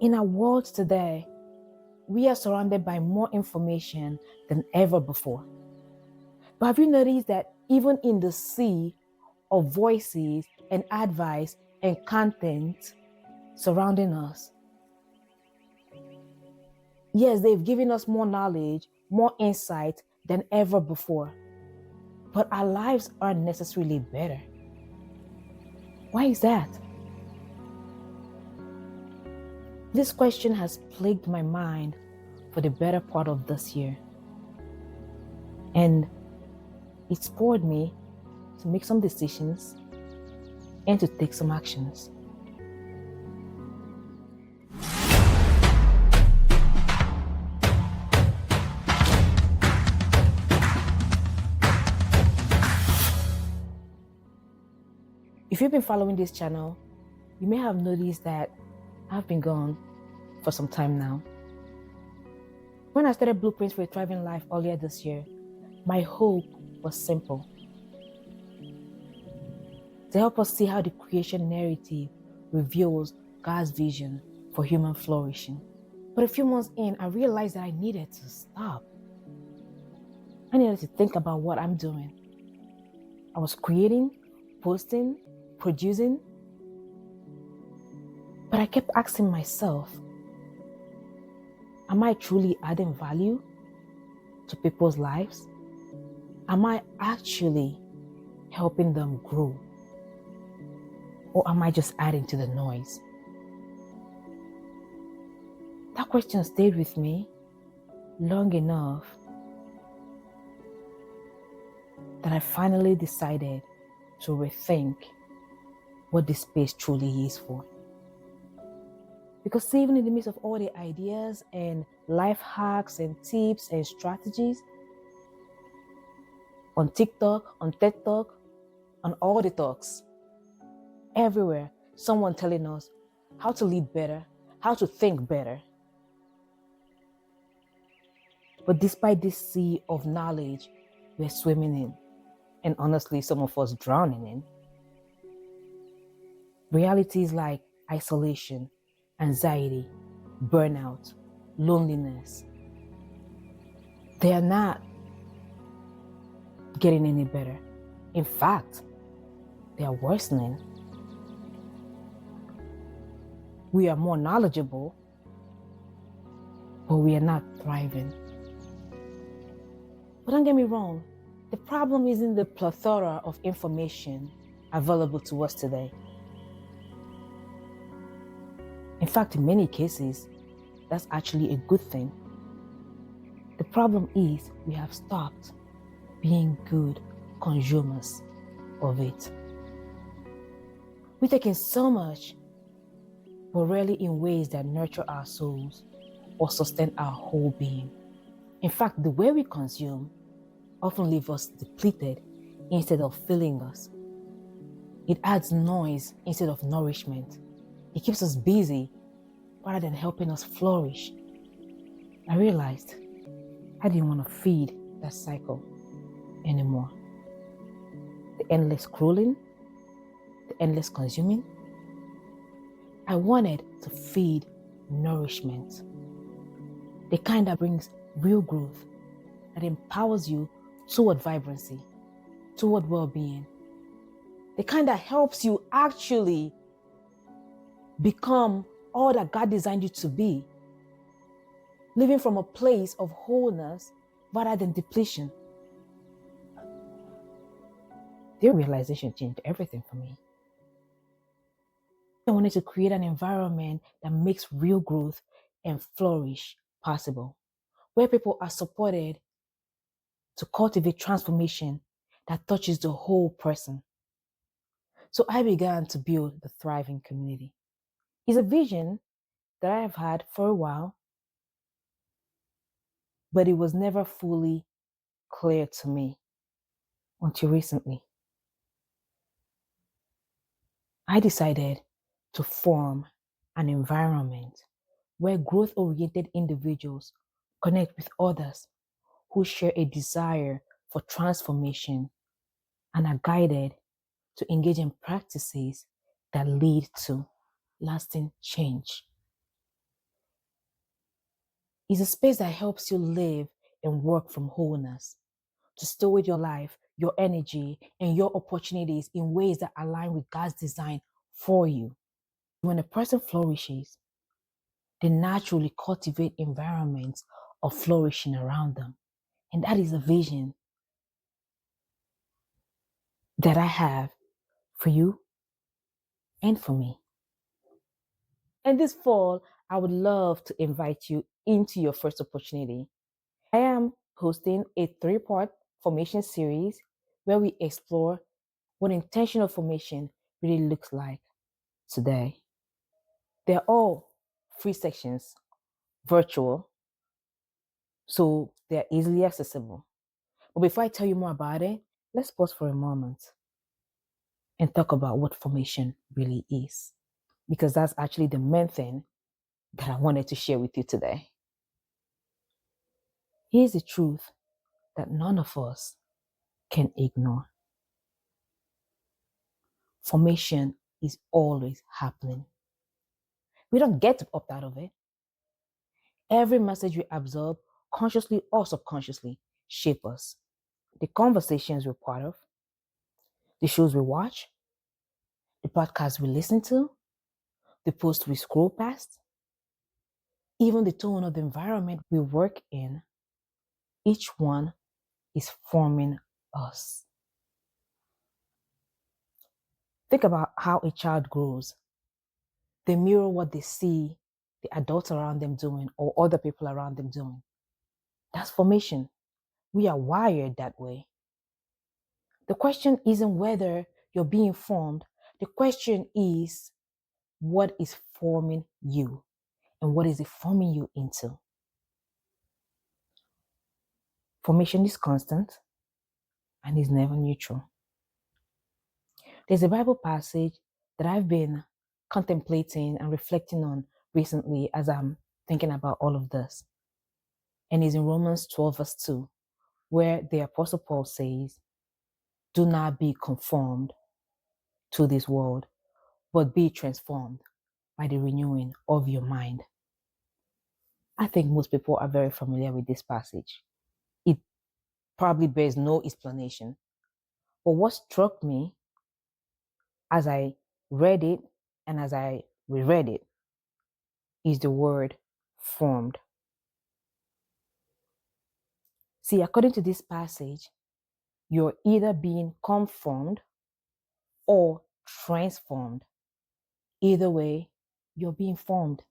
In our world today, we are surrounded by more information than ever before. But have you noticed that even in the sea of voices and advice and content surrounding us, yes, they've given us more knowledge, more insight than ever before. But our lives aren't necessarily better. Why is that? This question has plagued my mind for the better part of this year. And it spurred me to make some decisions and to take some actions. If you've been following this channel, you may have noticed that I've been gone for some time now. When I started Blueprints for a Thriving Life earlier this year, my hope was simple: to help us see how the creation narrative reveals God's vision for human flourishing. But a few months in, I realized that I needed to stop. I needed to think about what I'm doing. I was creating, posting, producing, but I kept asking myself, am I truly adding value to people's lives? Am I actually helping them grow? Or am I just adding to the noise? That question stayed with me long enough that I finally decided to rethink what this space truly is for. Because even in the midst of all the ideas and life hacks and tips and strategies on TikTok, on TED Talk, on all the talks, everywhere, someone telling us how to lead better, how to think better. But despite this sea of knowledge we're swimming in, and honestly, some of us drowning in, realities like isolation, anxiety, burnout, loneliness, they are not getting any better. In fact, they are worsening. We are more knowledgeable, but we are not thriving. But don't get me wrong, the problem isn't the plethora of information available to us today. In fact, in many cases, that's actually a good thing. The problem is we have stopped being good consumers of it. We're taking so much, but rarely in ways that nurture our souls or sustain our whole being. In fact, the way we consume often leaves us depleted instead of filling us. It adds noise instead of nourishment. It keeps us busy rather than helping us flourish. I realized I didn't want to feed that cycle anymore. The endless scrolling, the endless consuming. I wanted to feed nourishment. The kind that brings real growth, that empowers you toward vibrancy, toward well-being. The kind that helps you actually become all that God designed you to be, living from a place of wholeness rather than depletion. The realization changed everything for me. I wanted to create an environment that makes real growth and flourish possible, where people are supported to cultivate transformation that touches the whole person. So I began to build the thriving community. It's a vision that I have had for a while, but it was never fully clear to me until recently. I decided to form an environment where growth-oriented individuals connect with others who share a desire for transformation and are guided to engage in practices that lead to lasting change. It's a space that helps you live and work from wholeness, to steward your life, your energy, and your opportunities in ways that align with God's design for you. When a person flourishes, they naturally cultivate environments of flourishing around them. And that is a vision that I have for you and for me. And this fall, I would love to invite you into your first opportunity. I am hosting a 3-part formation series where we explore what intentional formation really looks like today. They're all free sections, virtual, so they're easily accessible. But before I tell you more about it, let's pause for a moment and talk about what formation really is, because that's actually the main thing that I wanted to share with you today. Here's the truth that none of us can ignore. Formation is always happening. We don't get to opt out of it. Every message we absorb, consciously or subconsciously, shape us. The conversations we're part of, the shows we watch, the podcasts we listen to, the posts we scroll past, even the tone of the environment we work in, each one is forming us. Think about how a child grows. They mirror what they see the adults around them doing or other people around them doing. That's formation. We are wired that way. The question isn't whether you're being formed. The question is, what is forming you and what is it forming you into? Formation is constant and is never neutral. There's a Bible passage that I've been contemplating and reflecting on recently as I'm thinking about all of this. And it's in Romans 12, verse 2, where the Apostle Paul says, "Do not be conformed to this world, but be transformed by the renewing of your mind." I think most people are very familiar with this passage. It probably bears no explanation. But what struck me as I read it and as I reread it is the word formed. See, according to this passage, you're either being conformed or transformed. Either way, you're being formed.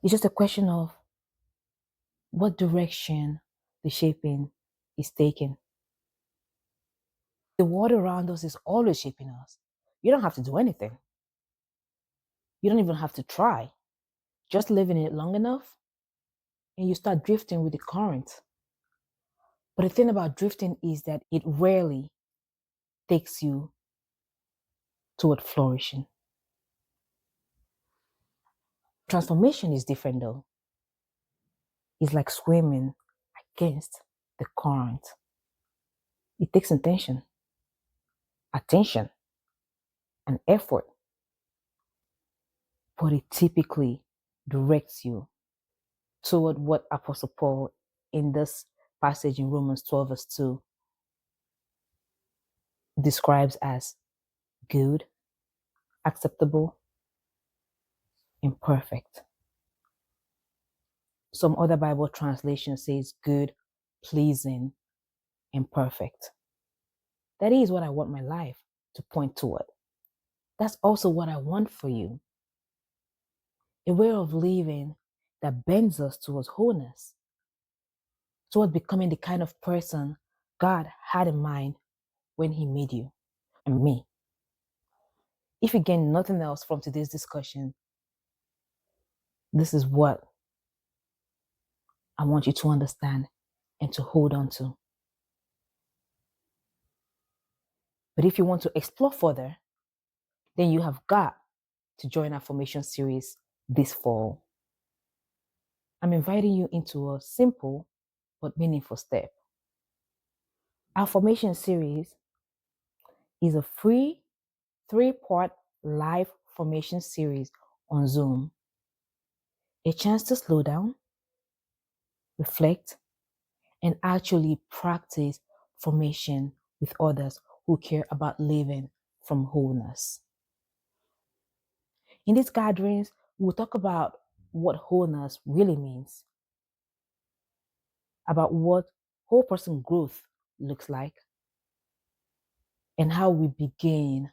It's just a question of what direction the shaping is taken. The world around us is always shaping us. You don't have to do anything. You don't even have to try. Just live in it long enough and you start drifting with the current. But the thing about drifting is that it rarely takes you toward flourishing. Transformation is different though. It's like swimming against the current. It takes attention, and effort, but it typically directs you toward what Apostle Paul in this passage in Romans 12, verse 2 describes as good, acceptable, and perfect. Some other Bible translation says good, pleasing, and perfect. That is what I want my life to point toward. That's also what I want for you. A way of living that bends us towards wholeness, towards becoming the kind of person God had in mind when He made you and me. If you gain nothing else from today's discussion, this is what I want you to understand and to hold on to. But if you want to explore further, then you have got to join our formation series this fall. I'm inviting you into a simple but meaningful step. Our formation series is a free 3-part live formation series on Zoom. a chance to slow down, reflect, and actually practice formation with others who care about living from wholeness. In these gatherings, we'll talk about what wholeness really means, about what whole person growth looks like, and how we begin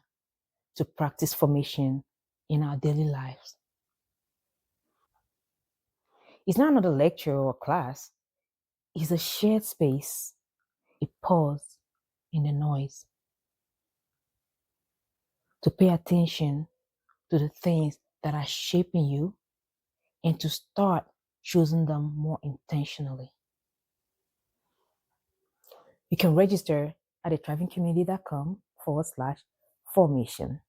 to practice formation in our daily lives. It's not another lecture or class, it's a shared space, a pause in the noise to pay attention to the things that are shaping you and to start choosing them more intentionally. You can register at thrivingcommunity.com/formation.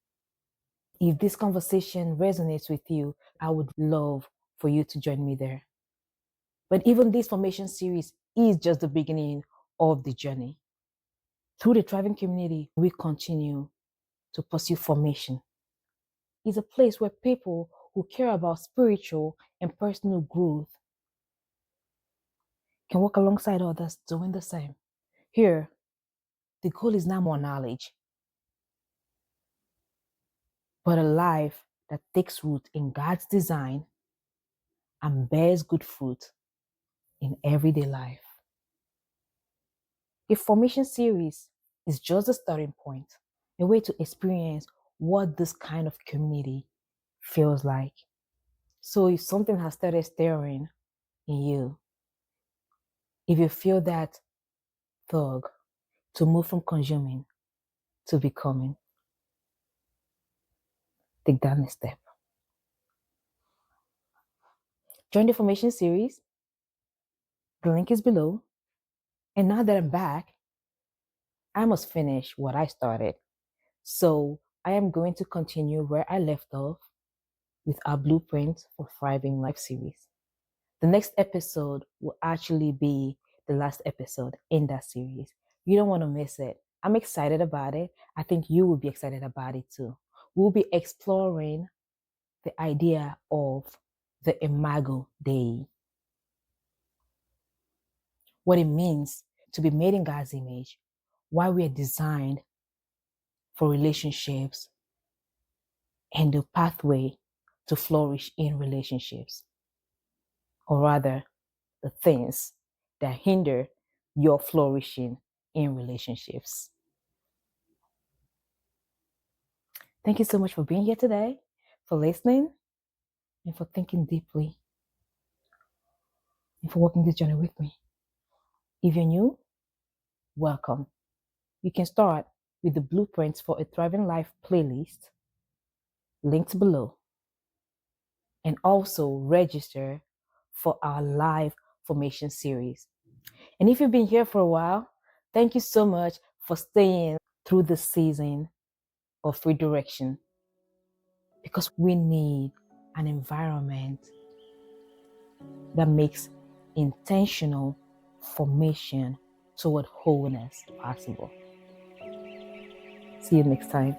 If this conversation resonates with you, I would love for you to join me there. But even this formation series is just the beginning of the journey. Through the Thriving Community, we continue to pursue formation. It's a place where people who care about spiritual and personal growth can work alongside others doing the same. Here, the goal is not more knowledge, but a life that takes root in God's design and bears good fruit in everyday life. A formation series is just a starting point, a way to experience what this kind of community feels like. So if something has started stirring in you, if you feel that tug to move from consuming to becoming, take that next step. Join the formation series. The link is below. And now that I'm back, I must finish what I started. So I am going to continue where I left off with our Blueprint for Thriving Life series. The next episode will actually be the last episode in that series. You don't want to miss it. I'm excited about it. I think you will be excited about it too. We'll be exploring the idea of the Imago Dei, what it means to be made in God's image, why we are designed for relationships, and the pathway to flourish in relationships, or rather, the things that hinder your flourishing in relationships. Thank you so much for being here today, for listening, and for thinking deeply, and for walking this journey with me. If you're new, welcome. You can start with the Blueprints for a Thriving Life playlist linked below, and also register for our live formation series. And if you've been here for a while, thank you so much for staying through the season of redirection, because we need an environment that makes intentional formation toward wholeness possible. See you next time.